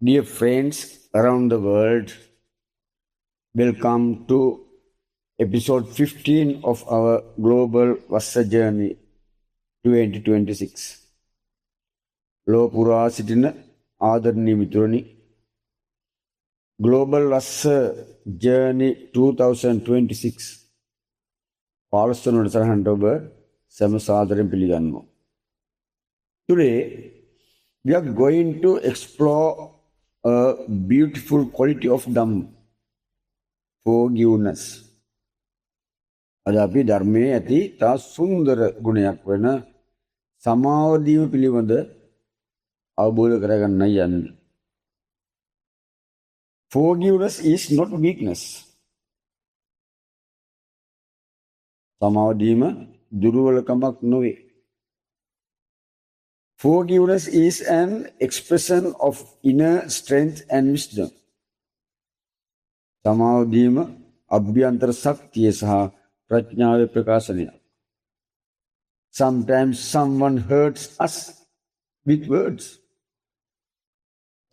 Dear friends around the world, welcome to episode 15 of our Global Vassa Journey 2026. ලෝපුරා සිටින ආදරණීය මිතුරනි, Global Vassa Journey 2026 පාලස්තන සරහන්ට ඔබ සැම සාදරයෙන් පිළිගන්නවා. Today we are going to explore a beautiful quality of Dhamma, forgiveness. අද අපි ධර්මයේ ඇති තා සුන්දර ගුණයක් වෙන සමාව දීම පිළිබඳ අවබෝධ කරගන්න යන්නේ. Forgiveness is not weakness. සමාව දීම දුර්වලකමක් නොවේ. Forgiveness is an expression of inner strength and wisdom. සමාව දීම අභ්‍යන්තර ශක්තිය සහ ප්‍රඥාවේ ප්‍රකාශනය. Sometimes someone hurts us with words.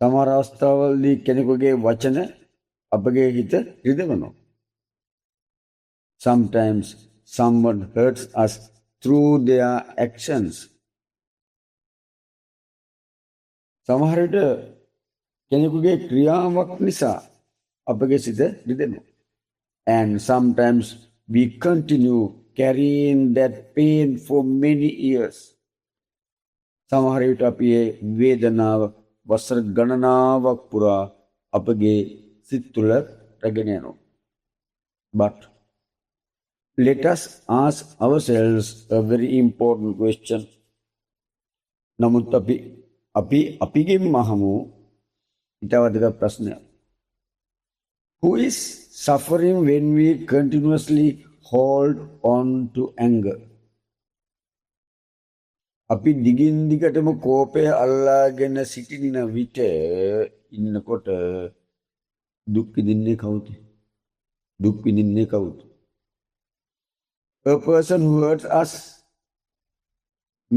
සමහර අවස්ථාවලදී කෙනෙකුගේ වචන අපගේ හිත රිදවනවා. Sometimes someone hurts us through their actions. සමහර විට කෙනෙකුගේ ක්‍රියාවක් නිසා අපගේ සිත රිදෙනවා. And sometimes we continue carrying that pain for many years. සමහර විට අපි මේ වේදනාව වසර ගණනාවක් පුරා අපගේ සිත් තුළ රැගෙන යනවා. But let us ask ourselves a very important question. නමුත් අපි අපිගෙන් මහමු ඊට වඩා ප්‍රශ්නයක්. Who is suffering when we continuously hold on to anger? අපි දිගින් දිගටම කෝපය අල්ලාගෙන සිටින විට ඉන්නකොට දුක් විඳින්නේ කවුද? දුක් විඳින්නේ කවුද? A person who hurts us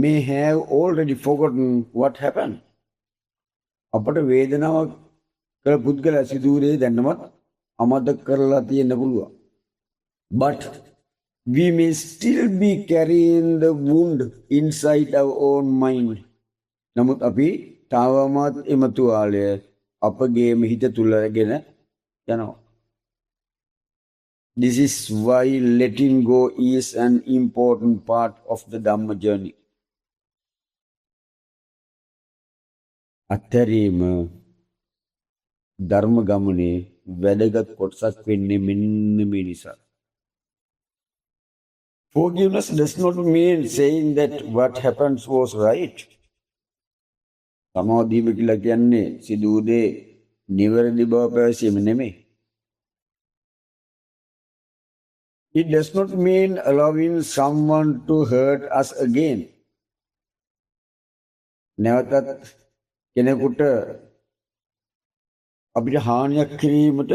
may have already forgotten what happened. අපට වේදනාවක් කළ පුද්ගලයා සිදුවුනේ දැන්නමත් අමතක කරලා තියෙන්න පුළුවන්. But we may still be carrying the wound inside our own mind. නමුත් අපි තාවමත් එම තුවාලය අපගේම හිත තුල රැගෙන යනවා. This is why letting go is an important part of the Dhamma journey. අත්හැරීම ධර්ම ගමනේ වැදගත් කොටසක් වෙන්නේ මෙන්න මේ නිසා. Forgiveness does not mean saying that what happened was right. සමාව දීම කියලා කියන්නේ සිදු දේ නිවැරදි බව පැවසීම නෙමෙයි. It does not mean allowing someone to hurt us again. නැවතත් කෙනෙකුට අපිට හානියක් කිරීමට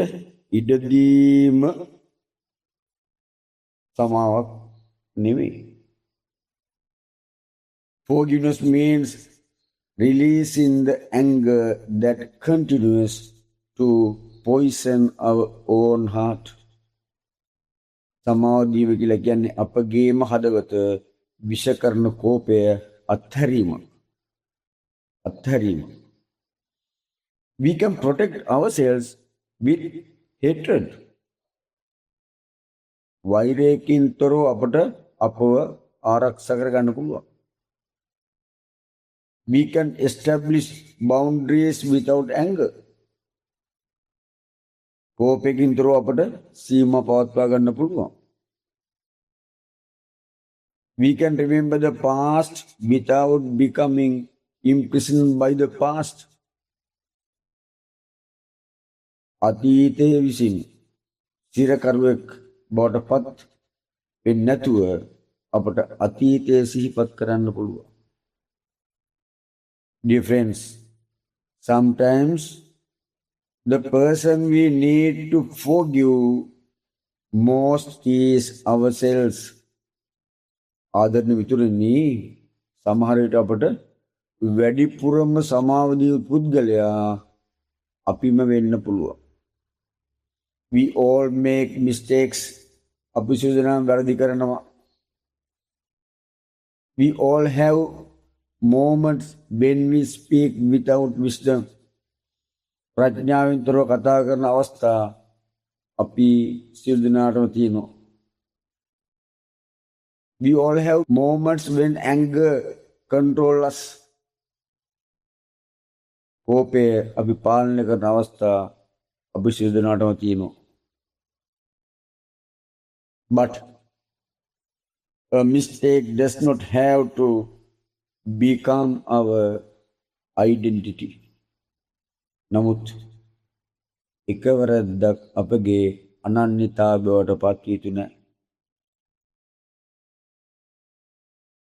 ඉඩ දීම සමාවක් නෙවෙයි. Forgiveness means releasing the anger that continues to poison our own heart. සමාව දීම කියලා කියන්නේ අපගේම හදවත විෂ කරන කෝපය අත්හැරීම. We can protect ourselves with hatred. වෛරයෙන් තොරව අපට අපව ආරක්ෂා කරගන්න පුළුවන්. We can establish boundaries without anger. කෝපයෙන් තොරව අපට සීමා පවත්වා ගන්න පුළුවන්. We can remember the past without becoming imprisoned by the past. අතීතයේ විසින් සිරකරුවෙක් බවට පත් වෙන්නේ නැතුව අපට අතීතයේ සිහිපත් කරන්න පුළුවන්. Dear friends, sometimes the person we need to forgive most is ourselves. ආදරණීය මිතුරනි, සමහර විට අපට වැඩිපුරම සමාව දී පුද්ගලයා අපිම වෙන්න පුළුවන්. We all make mistakes. අපි සියලුම වැරදි කරනවා. We all have moments when we speak without wisdom. ප්‍රඥාවෙන් තොරව කතා කරන අවස්ථා අපි සියලු දෙනාටම තියෙනවා. We all have moments when anger control us. කෝපය අපි පාලනය කරන අවස්ථා අපි සියලු දෙනාටම තියෙනවා. But a mistake does not have to become our identity. නමුත් එක වරද්දක් අපගේ අනන්‍යතාවයට පත් වී යුතු නැහැ.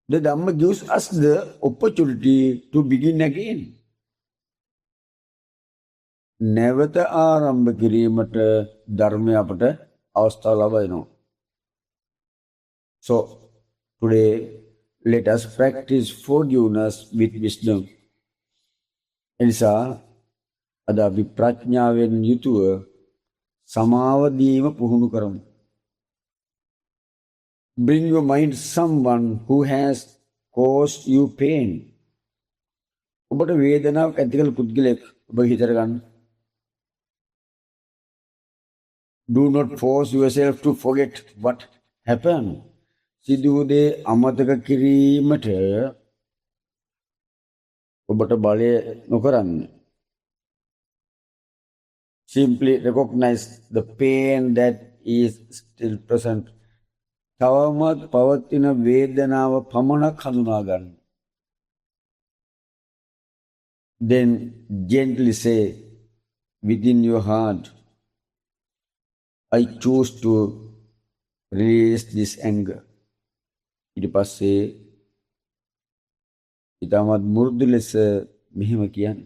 The Dhamma gives us the opportunity to begin again. නැවත ආරම්භ කිරීමට ධර්මය අපට අවස්ථාව ලබනවා. So today let us practice forgiveness with wisdom. එනිසා අද අපි ප්‍රඥාවෙන් යුතුව සමාව දීම පුහුණු කරමු. Bring your mind someone who has caused you pain. ඔබට වේදනාවක් ඇති කළ පුද්ගලයෙක් ඔබ හිතට ගන්න. Do not force yourself to forget what happened. සිදු වූ දේ අමතක කිරීමට ඔබට බලය නොකරන්න. Simply recognize the pain that is still present. තවමත් පවතින වේදනාව පමණක් හඳුනා ගන්න. Then gently say within your heart, I choose to release this anger. ඊට පස්සේ ඊටමත් මුරුදු ලෙස මෙහෙම කියන්න.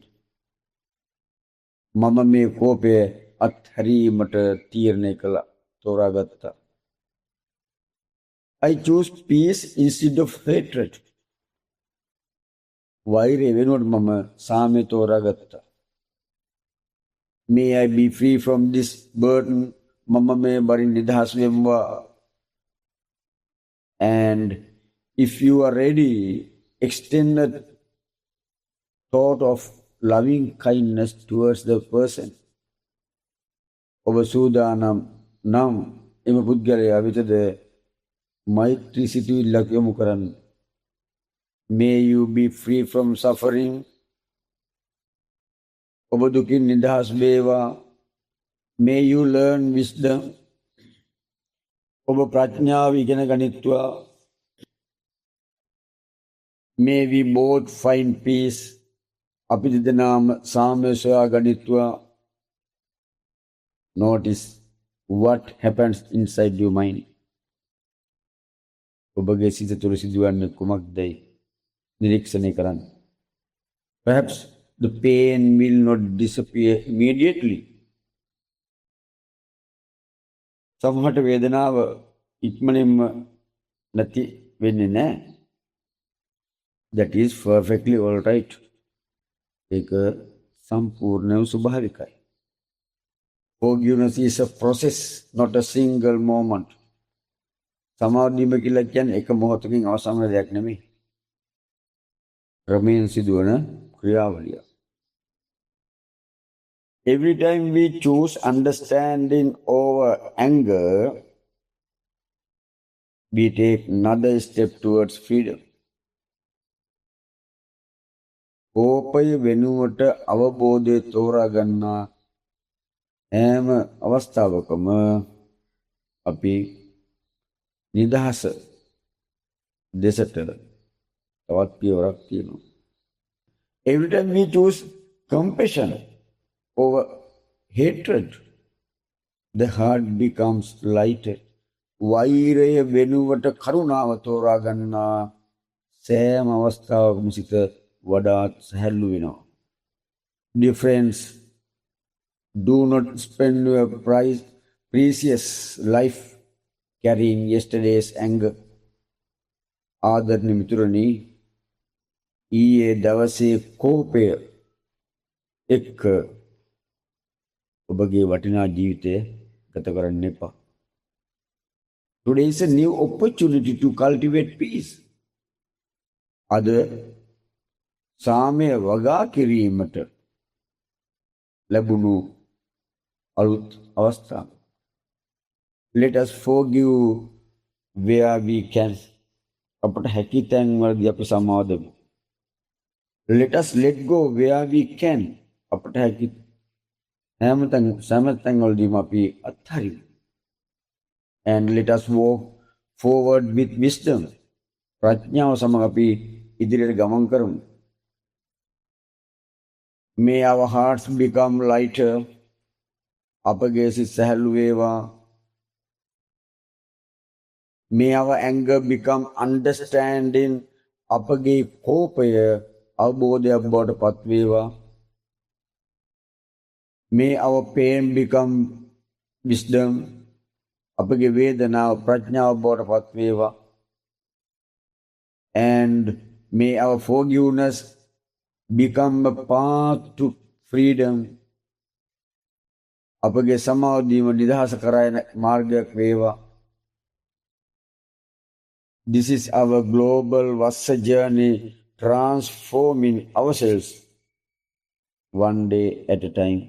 මම මේ කෝපය අත්හැරීමට තීරණය කළා, තෝරාගත්තා. I choose peace instead of hatred. වෛරය වෙනුවට මම සාමය තෝරාගත්තා. May I be free from this burden. මම මේ බරින් නිදහස් වෙම්වා. And if you are ready, extend a thought of loving kindness towards the person. ඔබ සූදානම් නම් එම පුද්ගලයා වෙතද මෛත්‍රී සිතුවිල්ලක් යොමු කරන්න. May you be free from suffering. ඔබ දුකින් නිදහස් වේවා. May you learn wisdom. ඔබ ප්‍රඥාව ඉගෙන ගනිත්වා. May we both find peace. අපි දෙදෙනාම සාමය සොයා ගනිත්වා. Notice what happens inside your mind. ඔබගේ සිත තුළ සිදුවන්නේ කුමක්දයි නිරීක්ෂණය කරන්න. Perhaps the pain will not disappear immediately. සමහරට වේදනාව ඉක්මනින්ම නැති වෙන්නේ නැහැ. That is perfectly all right. ඒක සම්පූර්ණව ස්වභාවිකයි. Forgiveness is a process, not a single moment. සමාව දීම කියලා කියන්නේ එක මොහොතකින් අවසන් වෙන දෙයක් නෙමෙයි. ක්‍රමයෙන් සිදුවන ක්‍රියාවලිය. Every time we choose understanding over anger, we take another step towards freedom. කෝපය වෙනුවට අවබෝධය තෝරා ගන්නා හැම අවස්ථාවකම අපි නිදහස දෙසට තවත් පියවරක් තියෙනවා. Every time we choose compassion over hatred, the heart becomes lighter. වෛරය වෙනුවට කරුණාව තෝරා ගන්නා සෑම අවස්ථාවකම සිත වඩාත් සැහැල්ලු වෙනවා. Dear friends, do not spend your precious life carrying yesterday's anger. ආදරණීය මිතුරනි, ඊයේ දවසේ කෝපය එක්ක ඔබගේ වටිනා ජීවිතය ගත කරන්න එපා. Today is a new opportunity to cultivate peace. අද සාමය වගා කිරීමට ලැබුණු අලුත් අවස්ථාව. Let us forgive where we can. අපට හැකි තැන්වලදී අපි සමාව දෙමු. Let us let go where we can. අපට හැකි හැම තැන්වලදීම අපි අත්හරිමු. And let us walk forward with wisdom. ප්‍රඥාව සමග අපි ඉදිරියට ගමන් කරමු. May our hearts become lighter. අපගේ සිත් සැහැල්ලු වේවා. May our anger become understanding. අපගේ කෝපය අවබෝධයක් බවට පත් වේවා. May our pain become wisdom. අපගේ වේදනාව ප්‍රඥාව බවට පත් වේවා. And may our forgiveness become a path to freedom. අපගේ සමාව දීම නිදහස කරා යන මාර්ගයක් වේවා. This is our global Vassa journey, transforming ourselves one day at a time.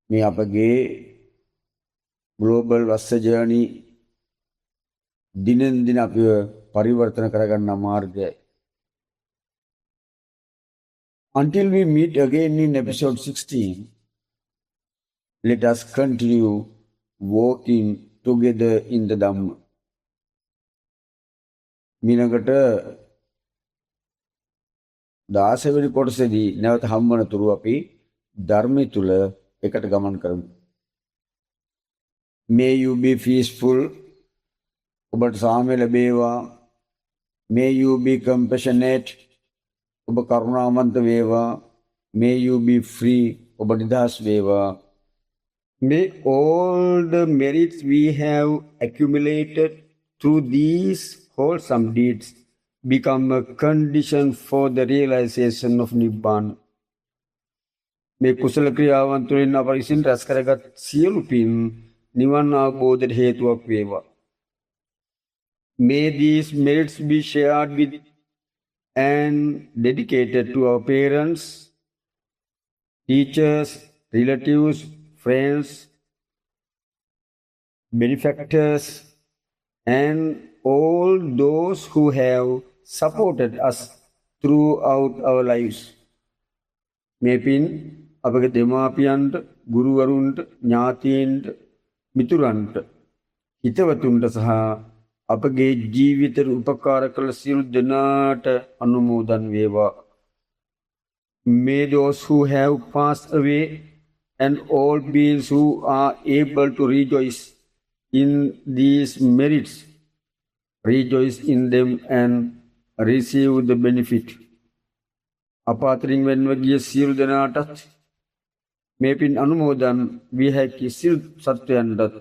මේ අපගේ global Vassa journey දිනෙන් දින අපිව පරිවර්තන කරගන්න මාර්ගය. Until we meet again in episode 16, let us continue walking together in the Dhamma. මීළඟට 16 වෙනි කොටසේදී නැවත හම්බවන තුරු අපි ධර්මයේ තුල එකට ගමන් කරමු. May you be peaceful. ඔබට සාමය ලැබේවා. May you be compassionate. ඔබ කරුණාවන්ත වේවා. May you be free. ඔබ නිදහස් වේවා. May all the merits we have accumulated through these wholesome deeds become a condition for the realization of Nibbana. මේ කුසල ක්‍රියාවන් තුළින් අප විසින් රැස් කරගත් සියලු පින් නිවන් අවබෝධයට හේතුවක් වේවා. May these merits be shared with and dedicated to our parents, teachers, relatives, friends, benefactors, and all those who have supported us throughout our lives. මේ පින් අපගේ දෙමාපියන්ට, ගුරුවරුන්ට, ඥාතීන්ට, මිතුරන්ට, හිතවතුන්ට සහ අපගේ ජීවිතයට උපකාර කළ සියලු දෙනාට අනුමෝදන් වේවා. May those who have passed away and all beings who are able to rejoice in these merits rejoice in them and receive the benefit. අපාතරින් වෙන්ව ගිය සියලු දෙනාටත් මේ පින් අනුමෝදන් විය හැකි සියලු සත්වයන්ටත්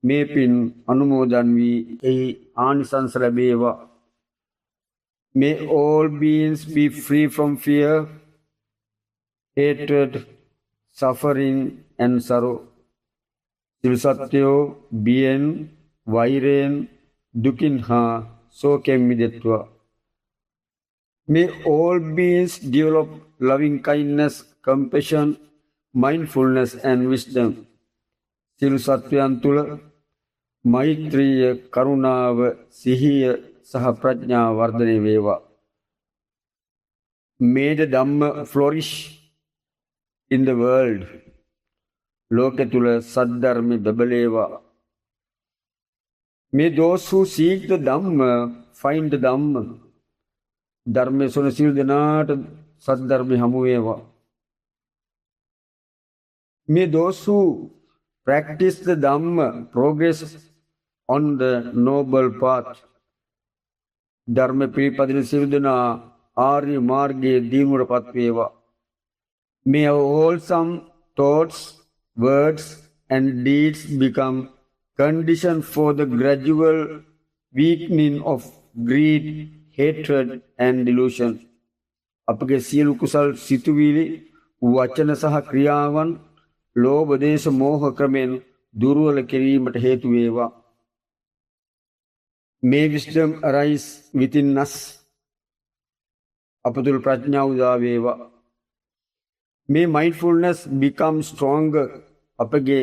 මේ පින් අනුමෝදන් වී එහි ආනිසංස ලැබේවා. May all beings be free from fear, hatred, suffering and sorrow. සියලු සත්වයෝ බියෙන්, වෛරයෙන්, දුකින් හා සෝකයෙන් මිදෙත්වා. May all beings develop loving kindness, compassion, mindfulness and wisdom. සියලු සත්වයන් තුළ මෛත්‍රිය, කරුණාව, සිහිය සහ ප්‍රඥාව වර්ධනය වේවා. May the Dhamma flourish in the world. ලෝකෙ තුළ සද්ධර්මය බබලේවා. May those who seek the Dhamma find the Dhamma. ධර්මය සොයන සියලු දෙනාට සද්ධර්මය හමු වේවා. May those who practice the Dhamma progress on the noble path. ධර්ම පිළිපදින සියලු දෙනා ආර්ය මාර්ගයේ දියුණුවට පත් වේවා. May our wholesome thoughts, words and deeds become condition for the gradual weakening of greed, hatred and delusion. අපගේ සියලු කුසල් සිතුවිලි, වචන සහ ක්‍රියාවන් ලෝභ දේශ මෝහ ක්‍රමෙන් දුර්වල කිරීමට හේතු වේවා. May wisdom arise within us. අප තුළ ප්‍රඥාව උදා වේවා. May mindfulness become stronger. අපගේ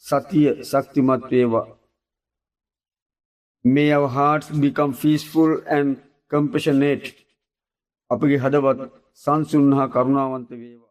සතිය ශක්තිමත් වේවා. May our hearts become peaceful and compassionate. අපගේ හදවත් සංසුන් හා කරුණාවන්ත වේවා.